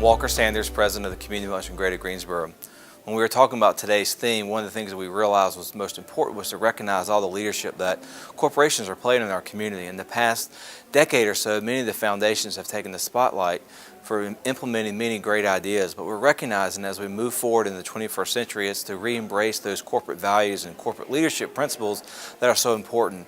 Walker Sanders, president of the Community Luncheon Greater Greensboro. When we were talking about today's theme, one of the things that we realized was most important was to recognize all the leadership that corporations are playing in our community. In the past decade or so, many of the foundations have taken the spotlight for implementing many great ideas, but we're recognizing as we move forward in the 21st century, it's to re-embrace those corporate values and corporate leadership principles that are so important.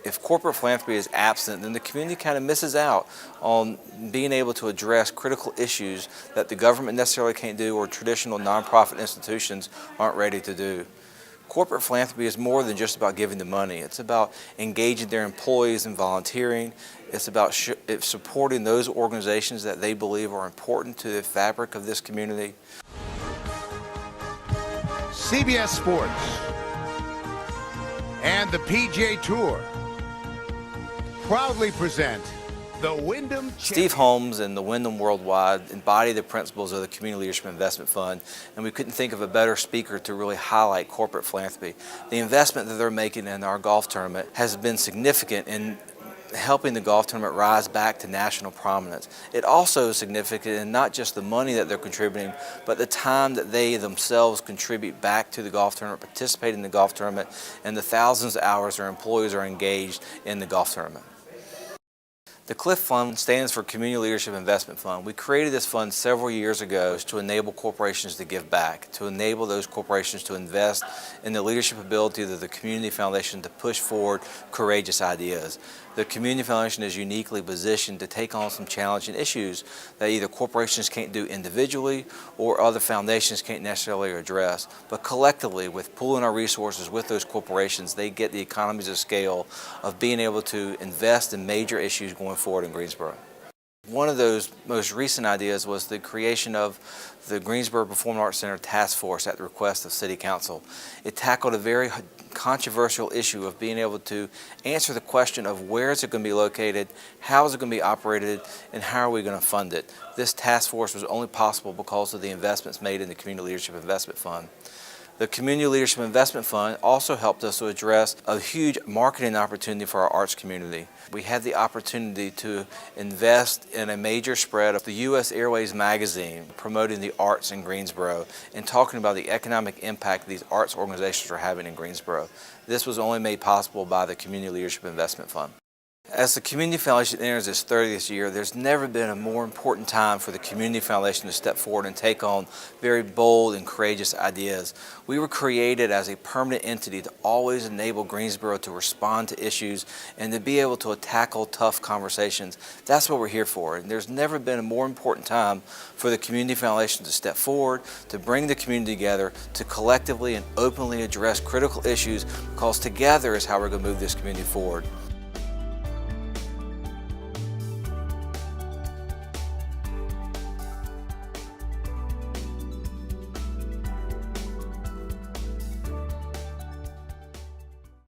If corporate philanthropy is absent, then the community kind of misses out on being able to address critical issues that the government necessarily can't do or traditional nonprofit institutions aren't ready to do. Corporate philanthropy is more than just about giving the money. It's about engaging their employees in volunteering. It's about supporting those organizations that they believe are important to the fabric of this community. CBS Sports and the PGA Tour proudly present the Wyndham Steve Holmes and the Wyndham Worldwide embody the principles of the Community Leadership Investment Fund, and we couldn't think of a better speaker to really highlight corporate philanthropy. The investment that they're making in our golf tournament has been significant in helping the golf tournament rise back to national prominence. It also is significant in not just the money that they're contributing, but the time that they themselves contribute back to the golf tournament, participate in the golf tournament, and the thousands of hours their employees are engaged in the golf tournament. The CLIF fund stands for Community Leadership Investment Fund. We created this fund several years ago to enable corporations to give back, to enable those corporations to invest in the leadership ability of the Community Foundation to push forward courageous ideas. The Community Foundation is uniquely positioned to take on some challenging issues that either corporations can't do individually or other foundations can't necessarily address. But collectively, with pooling our resources with those corporations, they get the economies of scale of being able to invest in major issues going forward in Greensboro. One of those most recent ideas was the creation of the Greensboro Performing Arts Center Task Force at the request of City Council. It tackled a very controversial issue of being able to answer the question of where is it going to be located, how is it going to be operated, and how are we going to fund it. This task force was only possible because of the investments made in the Community Leadership Investment Fund. The Community Leadership Investment Fund also helped us to address a huge marketing opportunity for our arts community. We had the opportunity to invest in a major spread of the U.S. Airways magazine promoting the arts in Greensboro and talking about the economic impact these arts organizations are having in Greensboro. This was only made possible by the Community Leadership Investment Fund. As the Community Foundation enters its 30th year, there's never been a more important time for the Community Foundation to step forward and take on very bold and courageous ideas. We were created as a permanent entity to always enable Greensboro to respond to issues and to be able to tackle tough conversations. That's what we're here for. And there's never been a more important time for the Community Foundation to step forward, to bring the community together, to collectively and openly address critical issues, because together is how we're going to move this community forward.